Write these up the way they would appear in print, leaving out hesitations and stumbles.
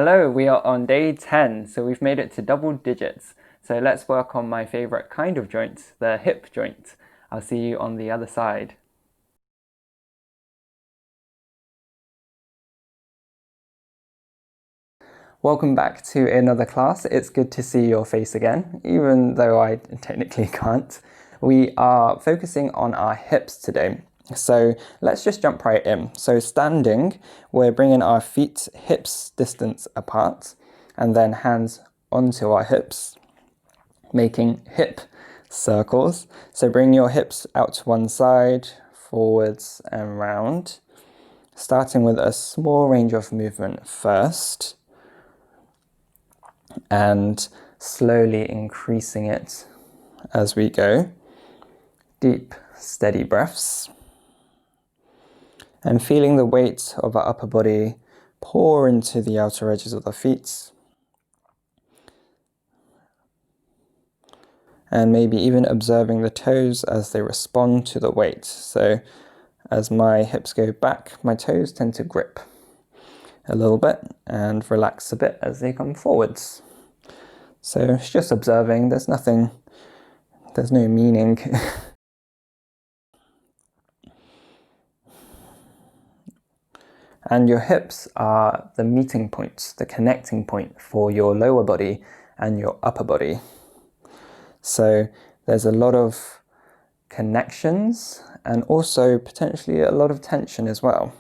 Hello, we are on day 10, so we've made it to double digits. So let's work on my favorite kind of joint, the hip joint. I'll see you on the other side. Welcome back to another class. It's good to see your face again, even though I technically can't. We are focusing on our hips today. So let's just jump right in. So standing, we're bringing our feet hips distance apart and then hands onto our hips, making hip circles. So bring your hips out to one side, forwards and round, starting with a small range of movement first and slowly increasing it as we go. Deep, steady breaths. And feeling the weight of our upper body pour into the outer edges of the feet. And maybe even observing the toes as they respond to the weight. So as my hips go back, my toes tend to grip a little bit and relax a bit as they come forwards. So it's just observing, there's no meaning. And your hips are the meeting points, the connecting point for your lower body and your upper body. So there's a lot of connections and also potentially a lot of tension as well.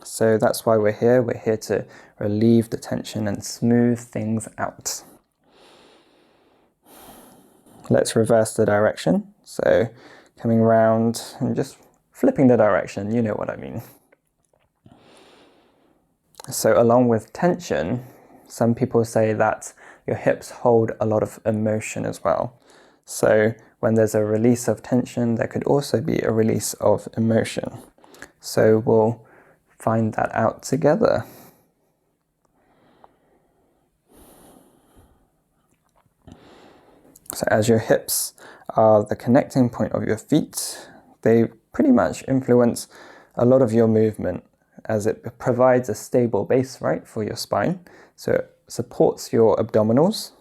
So that's why we're here. We're here to relieve the tension and smooth things out. Let's reverse the direction. So coming around and just flipping the direction, you know what I mean. So along with tension, some people say that your hips hold a lot of emotion as well. So when there's a release of tension, there could also be a release of emotion. So we'll find that out together. So as your hips are the connecting point of your feet, they pretty much influence a lot of your movement, as it provides a stable base, right, for your spine. So it supports your abdominals.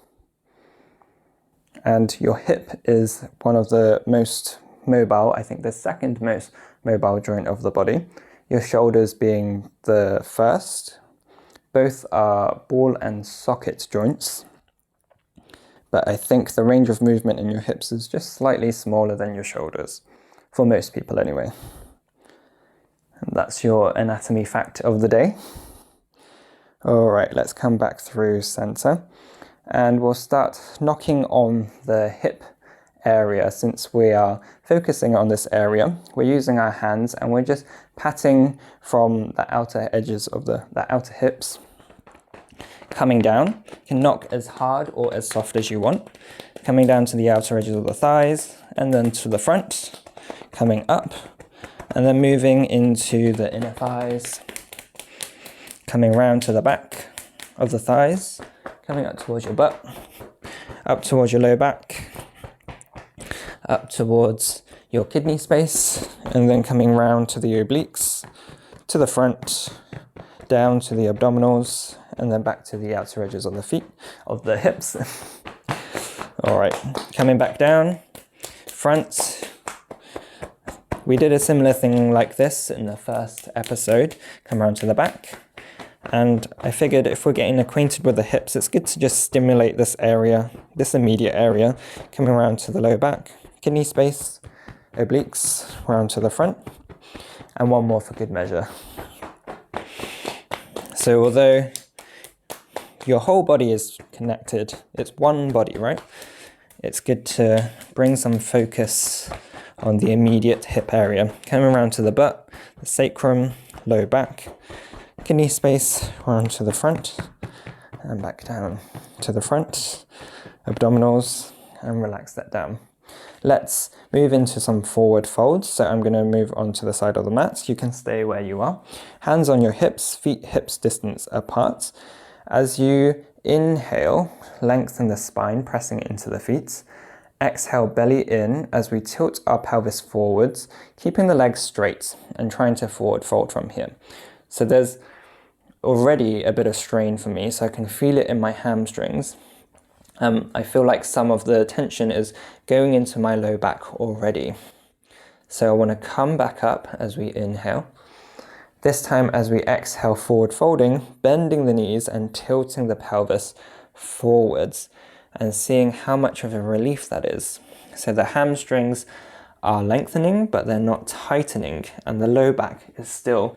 And your hip is one of the most mobile, I think the second most mobile joint of the body. Your shoulders being the first. Both are ball and socket joints. But I think the range of movement in your hips is just slightly smaller than your shoulders, for most people anyway. And that's your anatomy fact of the day. All right, let's come back through center. And we'll start knocking on the hip area. Since we are focusing on this area, we're using our hands and we're just patting from the outer edges of the outer hips. Coming down, you can knock as hard or as soft as you want. Coming down to the outer edges of the thighs and then to the front. Coming up and then moving into the inner thighs. Coming round to the back of the thighs. Coming up towards your butt, up towards your low back, up towards your kidney space, and then coming round to the obliques, to the front, down to the abdominals, and then back to the outer edges of the feet, of the hips. All right, coming back down, front. We did a similar thing like this in the first episode. Come around to the back. And I figured if we're getting acquainted with the hips, it's good to just stimulate this area, this immediate area, coming around to the low back, kidney space, obliques, round to the front, and one more for good measure. So although your whole body is connected, it's one body, right? It's good to bring some focus on the immediate hip area, coming around to the butt, the sacrum, low back, kidney space, round to the front and back down to the front, abdominals, and relax that down. Let's move into some forward folds. So I'm going to move on to the side of the mat. You can stay where you are. Hands on your hips, feet hips distance apart. As you inhale, lengthen the spine, pressing into the feet. Exhale, belly in as we tilt our pelvis forwards, keeping the legs straight and trying to forward fold from here. So there's already a bit of strain for me, so I can feel it in my hamstrings. I feel like some of the tension is going into my low back already. So I want to come back up as we inhale. This time as we exhale, forward folding, bending the knees and tilting the pelvis forwards and seeing how much of a relief that is. So the hamstrings are lengthening, but they're not tightening, and the low back is still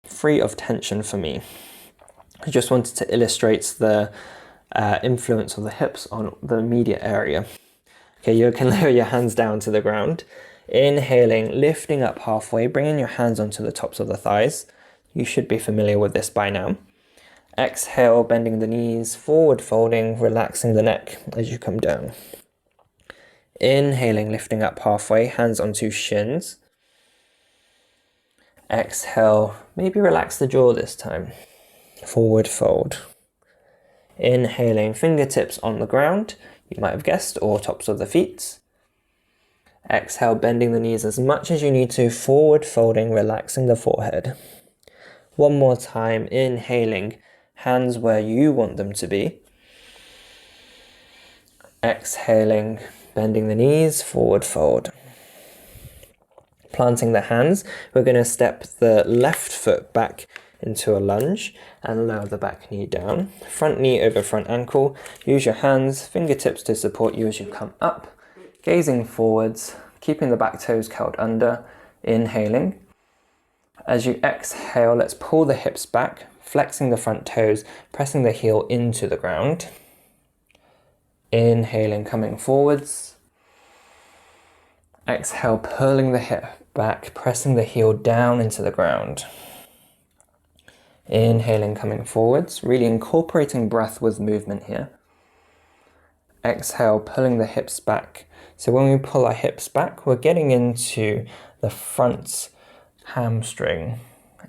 free of tension for me. I just wanted to illustrate the influence of the hips on the immediate area. Okay, you can lower your hands down to the ground. Inhaling, lifting up halfway, bringing your hands onto the tops of the thighs. You should be familiar with this by now. Exhale, bending the knees, forward folding, relaxing the neck as you come down. Inhaling, lifting up halfway, hands onto shins. Exhale, maybe relax the jaw this time. Forward fold. Inhaling, fingertips on the ground, you might have guessed, or tops of the feet. Exhale, bending the knees as much as you need to, forward folding, relaxing the forehead. One more time, inhaling, hands where you want them to be. Exhaling, bending the knees, forward fold. Planting the hands, we're going to step the left foot back into a lunge and lower the back knee down. Front knee over front ankle. Use your hands, fingertips to support you as you come up. Gazing forwards, keeping the back toes curled under. Inhaling. As you exhale, let's pull the hips back, flexing the front toes, pressing the heel into the ground. Inhaling, coming forwards. Exhale, pulling the hip back, pressing the heel down into the ground. Inhaling, coming forwards, really incorporating breath with movement here. Exhale, pulling the hips back. So when we pull our hips back, we're getting into the front hamstring.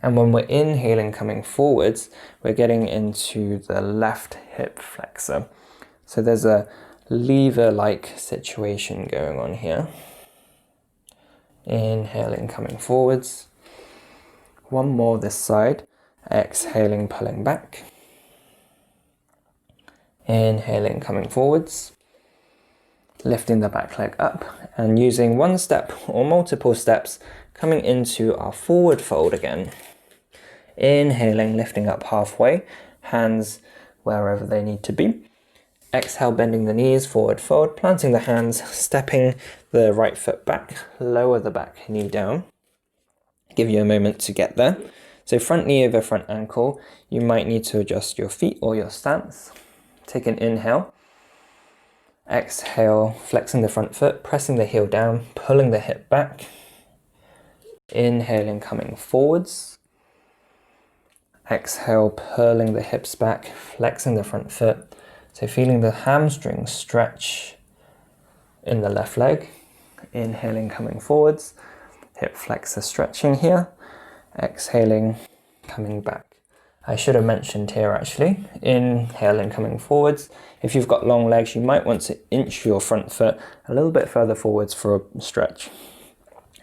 And when we're inhaling, coming forwards, we're getting into the left hip flexor. So there's a lever-like situation going on here. Inhaling, coming forwards. One more this side. Exhaling, pulling back. Inhaling, coming forwards. Lifting the back leg up and using one step or multiple steps, coming into our forward fold again. Inhaling, lifting up halfway, hands wherever they need to be. Exhale, bending the knees, forward fold, planting the hands, stepping the right foot back, lower the back knee down. Give you a moment to get there. So front knee over front ankle, you might need to adjust your feet or your stance. Take an inhale. Exhale, flexing the front foot, pressing the heel down, pulling the hip back. Inhaling, coming forwards. Exhale, pulling the hips back, flexing the front foot. So feeling the hamstring stretch in the left leg. Inhaling, coming forwards. Hip flexor stretching here. Exhaling, coming back. I should have mentioned here actually, inhaling, coming forwards. If you've got long legs, you might want to inch your front foot a little bit further forwards for a stretch.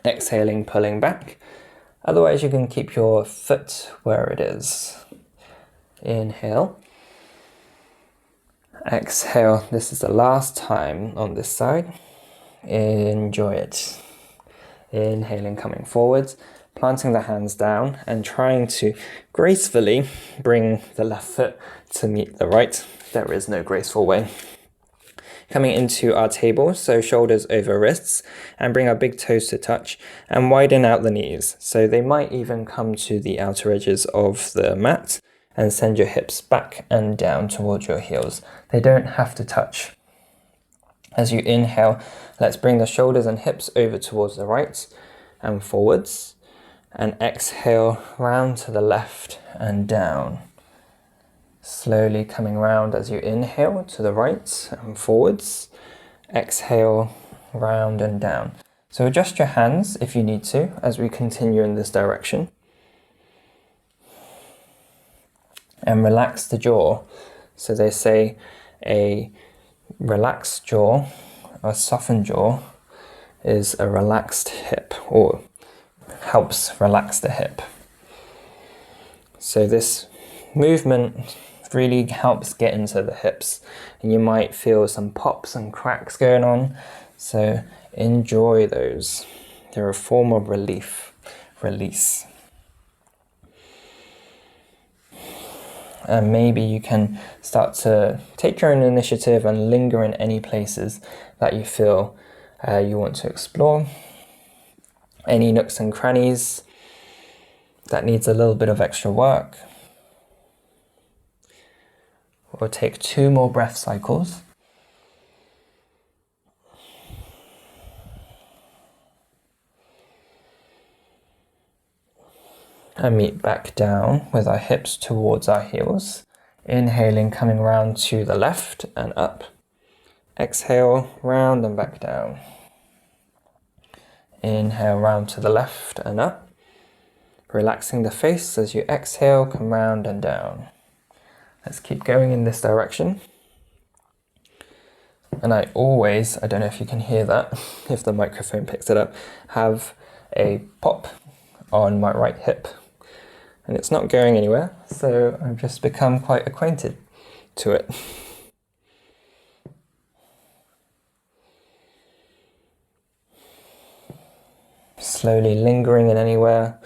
Exhaling, pulling back. Otherwise, you can keep your foot where it is. Inhale. Exhale. This is the last time on this side. Enjoy it. Inhaling, coming forwards. Planting the hands down and trying to gracefully bring the left foot to meet the right. There is no graceful way. Coming into our table, so shoulders over wrists, and bring our big toes to touch and widen out the knees. So they might even come to the outer edges of the mat and send your hips back and down towards your heels. They don't have to touch. As you inhale, let's bring the shoulders and hips over towards the right and forwards. And exhale, round to the left and down. Slowly coming round as you inhale to the right and forwards. Exhale, round and down. So adjust your hands if you need to as we continue in this direction. And relax the jaw. So they say a relaxed jaw, a softened jaw, is a relaxed hip, or helps relax the hip. So this movement really helps get into the hips, and you might feel some pops and cracks going on, so enjoy those. They're a form of release. And maybe you can start to take your own initiative and linger in any places that you feel you want to explore. Any nooks and crannies that needs a little bit of extra work. We'll take 2 more breath cycles. And meet back down with our hips towards our heels. Inhaling, coming round to the left and up. Exhale, round and back down. Inhale, round to the left and up. Relaxing the face as you exhale, come round and down. Let's keep going in this direction. And I don't know if you can hear that, if the microphone picks it up, have a pop on my right hip. And it's not going anywhere, so I've just become quite acquainted to it. Slowly lingering in anywhere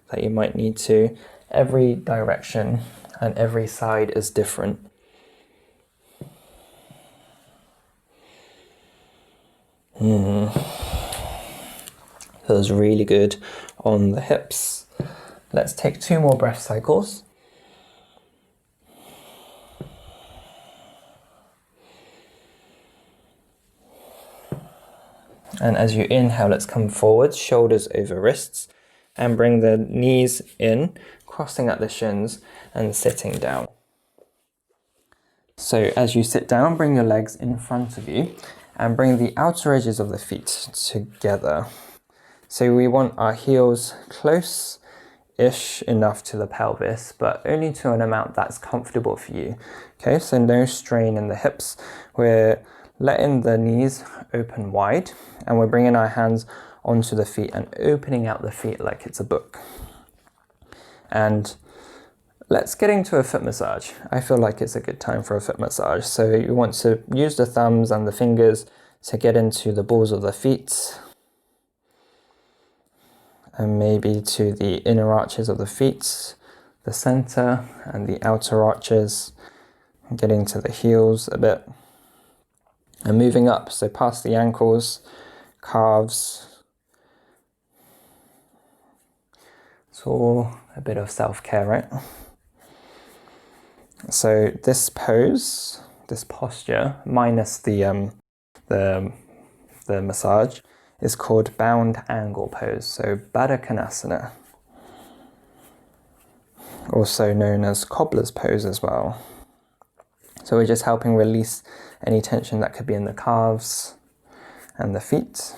that you might need to. Every direction and every side is different. Feels really good on the hips. Let's take 2 more breath cycles. And as you inhale, let's come forward, shoulders over wrists, and bring the knees in, crossing at the shins and sitting down. So as you sit down, bring your legs in front of you and bring the outer edges of the feet together. So we want our heels close-ish enough to the pelvis, but only to an amount that's comfortable for you. Okay, so no strain in the hips. We're letting the knees open wide, and we're bringing our hands onto the feet and opening out the feet like it's a book. And let's get into a foot massage. I feel like it's a good time for a foot massage. So you want to use the thumbs and the fingers to get into the balls of the feet, and maybe to the inner arches of the feet, the center and the outer arches, getting to the heels a bit, and moving up, so past the ankles, calves. It's all a bit of self-care, right? So this pose, this posture, minus the massage, is called bound angle pose, so Baddha Konasana, also known as cobbler's pose as well. So we're just helping release any tension that could be in the calves and the feet,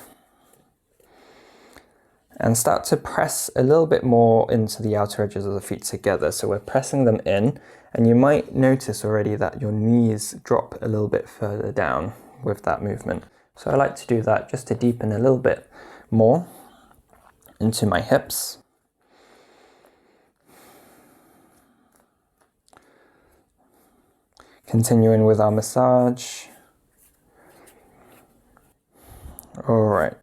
and start to press a little bit more into the outer edges of the feet together. So we're pressing them in, and you might notice already that your knees drop a little bit further down with that movement. So I like to do that just to deepen a little bit more into my hips. Continuing with our massage. All right,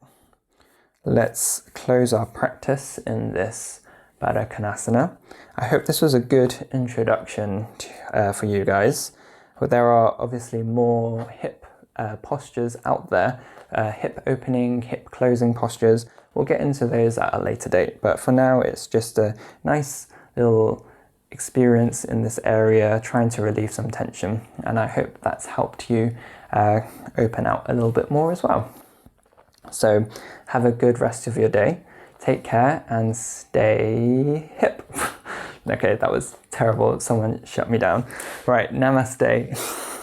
let's close our practice in this Baddha Konasana. I hope this was a good introduction for you guys. But there are obviously more hip postures out there, hip opening, hip closing postures. We'll get into those at a later date, but for now it's just a nice little experience in this area, trying to relieve some tension, and I hope that's helped you open out a little bit more as well. So have a good rest of your day, take care and stay hip. Okay, that was terrible, someone shut me down. Right, namaste.